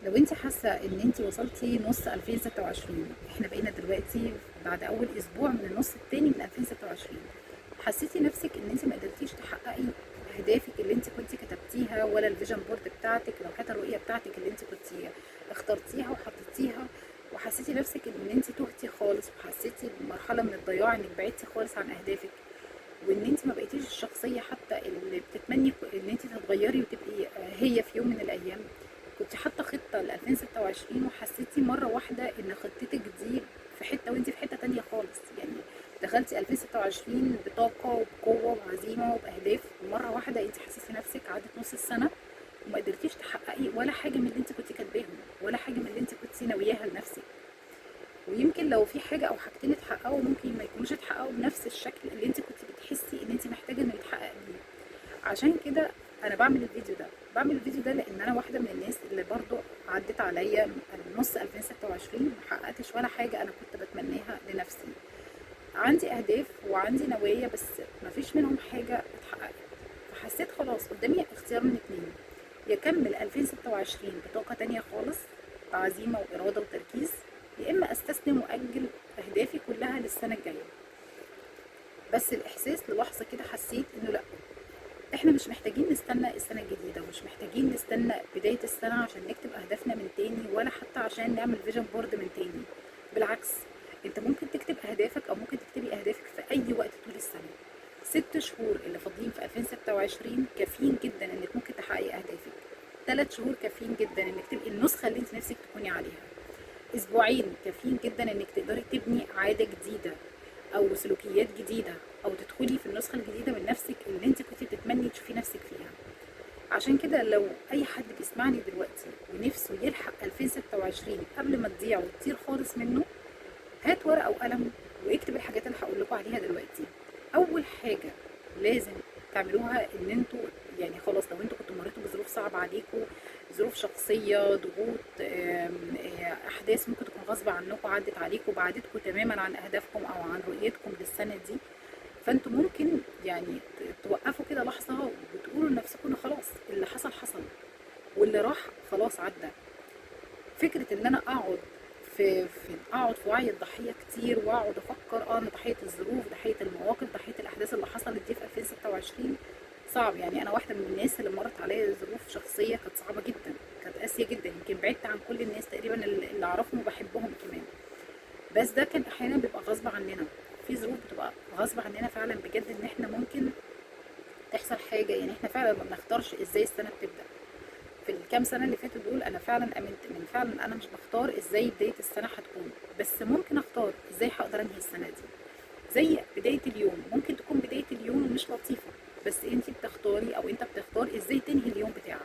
لو انت حاسه ان انت وصلتي نص 2026، احنا بقينا دلوقتي بعد اول اسبوع من النص التاني من 2026، حسيتي نفسك ان انت ما قدرتيش تحققي اهدافك اللي انت كنتي كتبتيها، ولا الفيجن بورد بتاعتك، لو كانت الرؤيه بتاعتك اللي انت كنتي اخترتيها وحطيتيها، وحسيتي نفسك ان انت تهتي خالص، وحسيتي بمرحله من الضياع انك بعدتي خالص عن اهدافك، وان انت ما بقيتيش الشخصيه حتى اللي بتتمني ان انت تتغيري وتبقي هي في يوم من الايام. كنت حاطه خطه ل 2026 وحسيتي مره واحده ان خطتك دي في حته وانت في حته تانية خالص. يعني دخلتي 2026 بطاقه وبقوه وعزيمه وباهداف، ومره واحده انت حسيتي نفسك عدت نص السنه وما قدرتيش تحققي ولا حاجه من اللي انت كنت كاتباهم، ولا حاجه من اللي انت كنت ناوياها لنفسك. ويمكن لو في حاجه او حاجتين اتحققوا ممكن ما يكونوش اتحققوا بنفس الشكل اللي انت كنت بتحسي ان انت محتاجه انه يتحقق بيه. عشان كده انا بعمل الفيديو ده لان انا واحده من الناس اللي برضو عدت عليا نص 2026 ما حققتش ولا حاجه انا كنت بتمناها لنفسي. عندي اهداف وعندي نوايا بس ما فيش منهم حاجه اتحققت. فحسيت خلاص قدامي اختيار من اتنين: يا اكمل 2026 بطاقه تانية خالص، بعزيمه واراده وتركيز، يا اما استسلم واجل اهدافي كلها للسنه الجايه. بس الاحساس للحظه كده حسيت انه لا، احنا مش محتاجين نستنى السنة الجديدة، ومش محتاجين نستنى بداية السنة عشان نكتب اهدافنا من تاني، ولا حتى عشان نعمل فيجن بورد من تاني. بالعكس، انت ممكن تكتب اهدافك او ممكن تكتبي اهدافك في اي وقت طول السنة. 6 شهور اللي فاضلين في 2026 كافيين جدا انك ممكن تحققي اهدافك. 3 شهور كافيين جدا انك تبقي النسخة اللي انت نفسك تكوني عليها. اسبوعين كافيين جدا انك تقدري تبني عادة جديدة او سلوكيات جديدة، او تدخلي في النسخة الجديدة من نفسك اللي انت كنت بتتمني تشوفي نفسك فيها. عشان كده لو اي حد بيسمعني دلوقتي ونفسه يلحق 2026 قبل ما تضيع وتطير خالص منه، هات ورقة وقلم واكتب الحاجات اللي هقول لكم عليها دلوقتي. اول حاجة لازم تعملوها ان انتوا، يعني خلاص لو انتوا كنتوا مريتوا بظروف صعبة عليكم، ظروف شخصية، ضغوط، احداث ممكن تكون غصب عنكم عدت عليكم بعدتكم تماما عن اهدافكم او عن رؤيتكم للسنة دي، فانتوا ممكن يعني توقفوا كده لحظة وتقولوا لنفسكم ان خلاص اللي حصل حصل، واللي راح خلاص عدى. فكره ان انا اقعد في وعي الضحيه كتير، واقعد افكر انا ضحيه الظروف، ضحيه المواقف، ضحيه الاحداث اللي حصلت دي في 2026، صعب. يعني انا واحده من الناس اللي مرت عليا ظروف شخصيه كانت صعبه جدا، كانت قاسيه جدا، يمكن بعدت عن كل الناس تقريبا اللي اعرفهم وبحبهم كمان. بس ده كان احيانا بيبقى غصب عننا. في ظروف بتبقى غصب عننا فعلا بجد، ان احنا ممكن تحصل حاجه، يعني احنا فعلا ما بنختارش ازاي السنه بتبدا. في الكام سنة اللي فاتوا دول أنا فعلا أمنت من فعلا أنا مش بختار إزاي بداية السنة هتكون، بس ممكن أختار إزاي هقدر أنهي السنة دي. زي بداية اليوم، ممكن تكون بداية اليوم مش لطيفة، بس أنت بتختاري أو أنت بتختار إزاي تنهي اليوم بتاعك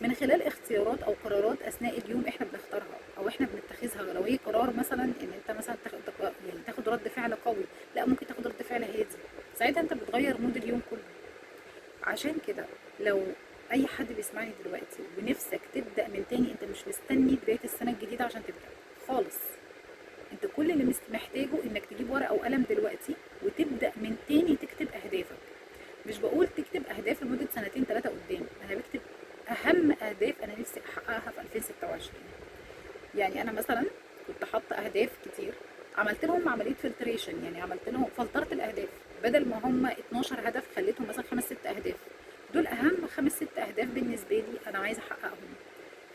من خلال اختيارات أو قرارات أثناء اليوم إحنا بنختارها أو إحنا بنتخذها. لو هي قرار مثلا إن أنت مثلا تاخد رد فعل قوي، لا ممكن تاخد رد فعل هادي، ساعتها أنت بتغير مود اليوم كله. عشان كده لو اي حد بيسمعني دلوقتي ونفسك تبدا من تاني، انت مش مستني بدايه السنه الجديده عشان تبدا خالص. انت كل اللي محتاجه انك تجيب ورقه وقلم دلوقتي وتبدا من تاني تكتب اهدافك. مش بقول تكتب اهداف لمده سنتين ثلاثه قدام، انا بكتب اهم اهداف انا نفسي احققها في 2026. يعني انا مثلا كنت حاطه اهداف كتير، عملت لهم عمليه فلتريشن، يعني عملت لهم فلترت الاهداف، بدل ما هم 12 هدف خليتهم مثلا 5 6 اهداف. دول اهم 5 6 اهداف بالنسبه لي انا عايزه احققهم.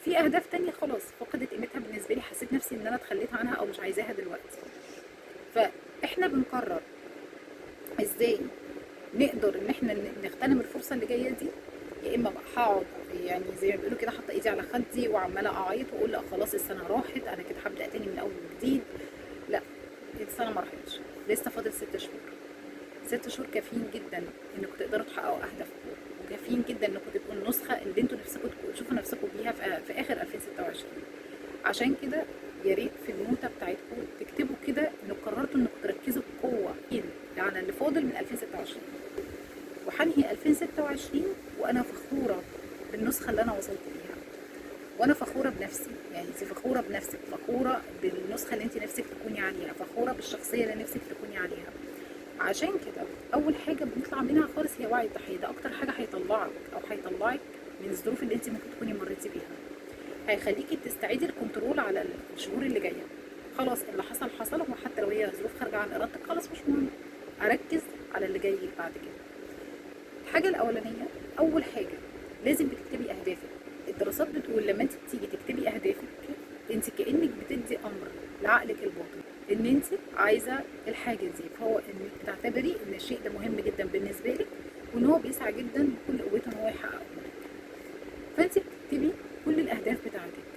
في اهداف تانية خلاص فقدت قيمتها بالنسبه لي، حسيت نفسي ان انا اتخليت عنها او مش عايزاها دلوقتي. فاحنا بنقرر ازاي نقدر ان احنا نغتنم الفرصه اللي جايه دي. يا اما بقى هقعد يعني زي ما بيقولوا كده حاطه ايدي على خدي وعماله اعيط واقول لا خلاص السنه راحت انا كده هبدا تاني من اول وجديد. لا، السنه ما راحتش، لسه فاضل 6 شهور. 6 شهور كافيين جدا انكم تقدروا تحققوا اهدافكم، وكافيين جدا انكم تبقوا النسخه اللي انتوا نفسكم تشوفوا نفسكم بيها في اخر 2026. عشان كده يا ريت في النوتة بتاعتكم تكتبوا كده انكم قررتوا انكم تركزوا بقوه على اللي فاضل من 2026، وحنهي 2026 وانا فخوره بالنسخه اللي انا وصلت ليها، وانا فخوره بنفسي. يعني انت فخوره بنفسك، فخوره بالنسخه اللي انت نفسك تكوني عليها، فخوره بالشخصيه اللي نفسك تكوني عليها. عشان كده اول حاجه بنطلع منها خالص هي وعي الضحيه، ده اكتر حاجه هيطلعك من الظروف اللي انت ممكن تكوني مريتي بيها. هيخليكي تستعيدي الكنترول على الشهور اللي جايه. خلاص اللي حصل حصل، وحتى لو هي ظروف خارجه عن ارادتك خلاص مش مهم، اركز على اللي جاي بعد كده. الحاجه الاولانيه، اول حاجه لازم بتكتبي اهدافك. الدراسات بتقول لما انت بتيجي تكتبي اهدافك، انت كانك بتدي امر لعقلك الباطن ان انت عايزه الحاجه دي، فهو انك بتعتبري ان الشيء ده مهم جدا بالنسبه لك، وان هو بيسعى جدا بكل قوته ان هو يحققه. فانت بتكتبي كل الاهداف بتاعتك،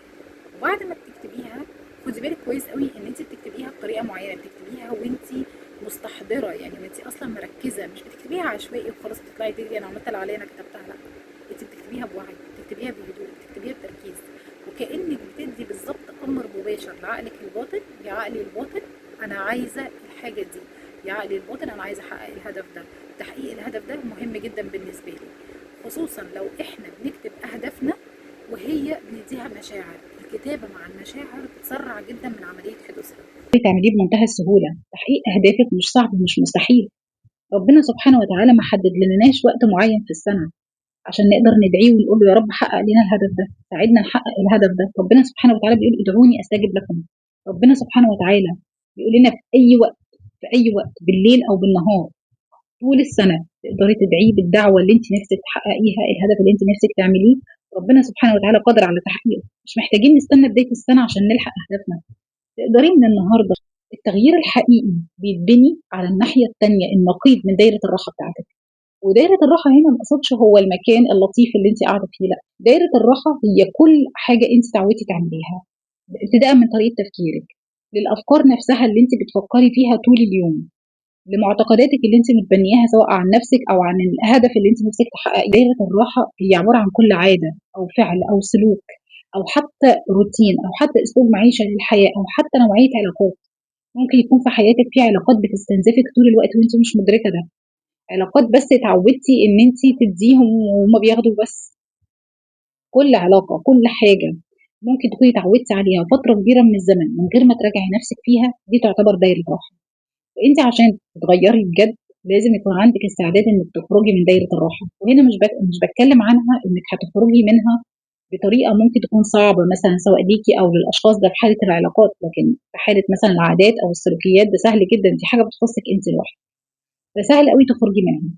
وبعد ما بتكتبيها خدي بالك كويس قوي ان انت بتكتبيها بطريقه معينه، بتكتبيها وانت مستحضره، يعني وانت اصلا مركزه، مش بتكتبيها عشوائي وخلاص بتطلعي تجري انا عملت اللي عليا انا كتبتها، لا، انت بتكتبيها بوعي، بتكتبيها بهدوء، بتكتبيها بتركيز، وكانك بتدي بالظبط امر مباشر لعقلك الباطن. يا عقلي الباطن انا عايزه الحاجه دي، يا عقلي الباطن انا عايزه احقق الهدف ده. تحقيق الهدف ده مهم جدا بالنسبه لي، خصوصا لو احنا بنكتب اهدافنا وهي بنديها مشاعر. الكتابة مع المشاعر بتسرع جدا من عملية حدوثها. تعمليه بمنتهى السهولة. تحقيق أهدافك مش صعب ومش مستحيل. ربنا سبحانه وتعالى ما حدد لناش وقت معين في السنة عشان نقدر ندعيه ونقول له يا رب حقق لنا الهدف ده، ساعدنا نحقق الهدف ده. ربنا سبحانه وتعالى بيقول ادعوني استجب لكم. ربنا سبحانه وتعالى بيقول لنا في أي وقت، في أي وقت بالليل أو بالنهار طول السنة تقدري تدعيه بالدعوة اللي انت نفسك تحققيها، الهدف اللي انت نفسك تعمليه. ربنا سبحانه وتعالى قادر على تحقيقه. مش محتاجين نستنى بداية السنة عشان نلحق أهدافنا. تقدري من النهارده. التغيير الحقيقي بيتبني على الناحيه الثانيه، النقيض من دايره الراحه بتاعتك. ودايره الراحه هنا ما اقصدش هو المكان اللطيف اللي انت قاعده فيه، لا، دايره الراحه هي كل حاجه انت تعودتي تعمليها، ابتداء من طريقه تفكيرك، للافكار نفسها اللي انت بتفكري فيها طول اليوم، لمعتقداتك اللي انت متبنياها سواء عن نفسك او عن الهدف اللي انت نفسك تحققيه. دايره الراحه هي عباره عن كل عاده او فعل او سلوك او حتى روتين او حتى اسلوب معيشه للحياه او حتى نوعيه علاقات. ممكن يكون في حياتك في علاقات بتستنزفك طول الوقت وانت مش مدركه ده، علاقات بس اتعودتي ان انت تديهم وهما بياخدوا بس. كل علاقه، كل حاجه ممكن تكوني اتعودتي عليها فتره كبيره من الزمن من غير ما تراجعي نفسك فيها، دي تعتبر دايره راحه. فانت عشان تتغيري بجد لازم يكون عندك استعداد انك تخرجي من دايره الراحه. وهنا مش بتكلم عنها انك هتخرجي منها بطريقه ممكن تكون صعبه مثلا سواء ليكي او للاشخاص، ده في حاله العلاقات، لكن في حاله مثلا العادات او السلوكيات ده سهل جدا، دي حاجه بتخصك انت لوحدك، فسهل قوي تخرجي منها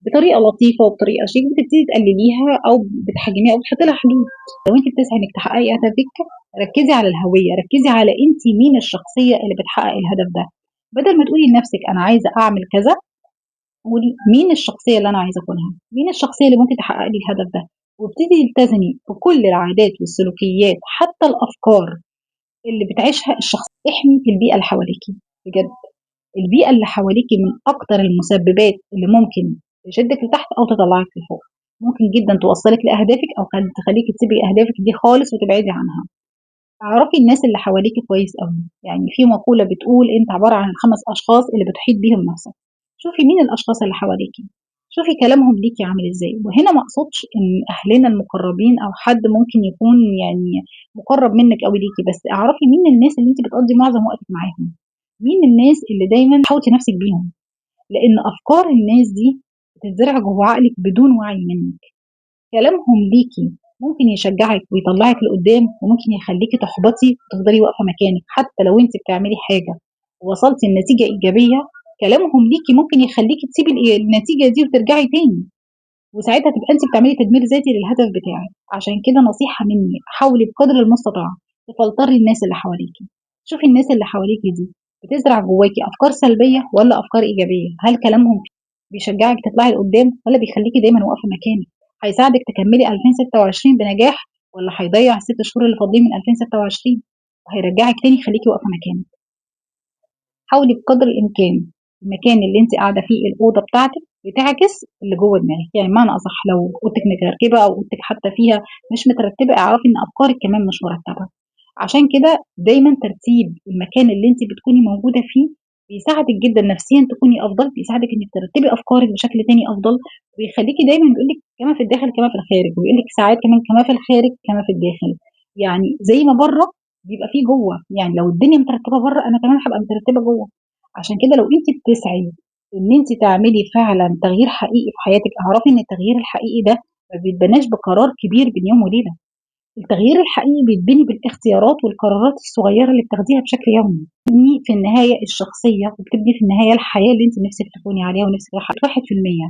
بطريقه لطيفه وبطريقه شيك. بتبتدي تقلليها او بتحجميها او بتحطي لها حدود. لو انت بتسعي انك تحققي هدفك، ركزي على الهويه، ركزي على انت مين الشخصيه اللي بتحقق الهدف ده. بدل ما تقولي لنفسك انا عايزه اعمل كذا، قولي مين الشخصيه اللي انا عايزه اكونها، مين الشخصيه اللي ممكن تحقق لي الهدف ده. وابتدي تلتزمي بكل العادات والسلوكيات حتى الافكار اللي بتعيشها الشخص. احمي في البيئه اللي حواليكي بجد. البيئه اللي حواليكي من اكتر المسببات اللي ممكن تشدك لتحت او تطلعك لفوق، ممكن جدا توصلك لاهدافك او تخليكي تسيبي اهدافك دي خالص وتبعدي عنها. اعرفي الناس اللي حواليكي كويس قوي. يعني في مقوله بتقول انت عباره عن 5 اشخاص اللي بتحيط بيهم نفسك. شوفي مين الاشخاص اللي حواليكي، شوفي كلامهم ليكي عامل ازاي. وهنا ما اقصدش ان اهلنا المقربين او حد ممكن يكون يعني مقرب منك قوي ليكي، بس اعرفي مين الناس اللي انت بتقضي معظم وقتك معاهم، مين الناس اللي دايما حاوتي نفسك بيهم، لان افكار الناس دي بتتزرع جوه عقلك بدون وعي منك. كلامهم ليكي ممكن يشجعك ويطلعك لقدام، وممكن يخليكي تحبطي وتفضلي واقفه مكانك حتى لو انت بتعملي حاجه ووصلتي لنتيجه ايجابيه. كلامهم ليكي ممكن يخليكي تسيبي النتيجه دي وترجعي تاني، وساعتها تبقى انت بتعملي تدمير ذاتي للهدف بتاعك. عشان كده نصيحه مني، حاولي بقدر المستطاع تفلتري الناس اللي حواليكي. شوفي الناس اللي حواليكي دي بتزرع جواكي افكار سلبيه ولا افكار ايجابيه. هل كلامهم بيشجعك تطلعي لقدام ولا بيخليكي دايما واقفه مكانك؟ هيساعدك تكملي 2026 بنجاح ولا هيضيع ال6 شهور اللي فاضلين من 2026 وهيرجعك تاني يخليكي واقفه مكانك؟ حاولي بقدر الامكان المكان اللي انت قاعده فيه، الاوضه بتاعتك، بتعكس اللي جوه دماغك. يعني معنى اصح لو اوضتك مترتبه او اوضتك حتى فيها مش مترتبه، اعرفي ان افكارك كمان مش مرتبه. عشان كده دايما ترتيب المكان اللي انت بتكوني موجوده فيه بيساعدك جدا نفسيا تكوني افضل، بيساعدك انك ترتبي افكارك بشكل تاني افضل، ويخليكي دايما بيقول لك كما في الداخل كما في الخارج، ويقول لك ساعات كمان كما في الخارج كما في الداخل. يعني زي ما بره بيبقى فيه جوه، يعني لو الدنيا مترتبه بره انا كمان هبقى مترتبه جوه. عشان كده لو انت بتسعي ان انت تعملي فعلا تغيير حقيقي في حياتك، اعرفي ان التغيير الحقيقي ده ما بيتبناش بقرار كبير بين يوم وليله، التغيير الحقيقي بيتبني بالاختيارات والقرارات الصغيرة اللي بتاخديها بشكل يومي. بتبني في النهاية الشخصية، وبتبني في النهاية الحياة اللي انت نفسك تكوني عليها ونفسك تحققي. 1%،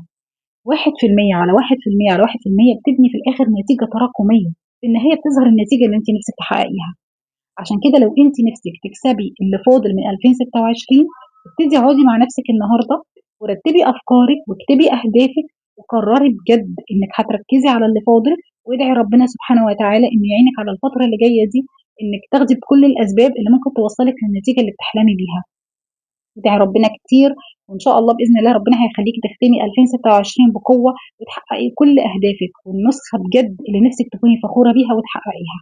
1% على 1% على 1% بتبني في الآخر نتيجة تراكمية. في النهاية بتظهر النتيجة اللي انت نفسك تحققيها. عشان كده لو انت نفسك تكسبي اللي فاضل من 2026، ابتدي اقعدي مع نفسك النهارده ورتبي افكارك واكتبي اهدافك، وقرري بجد انك هتركزي على اللي فاضل، وادعي ربنا سبحانه وتعالى انه يعينك على الفتره اللي جايه دي، انك تاخدي بكل الاسباب اللي ممكن توصلك للنتيجه اللي بتحلمي بيها. ادعي ربنا كتير، وان شاء الله باذن الله ربنا هيخليكي تختمي 2026 بقوه وتحققي كل اهدافك والنسخه بجد اللي نفسك تكوني فخوره بيها وتحققيها.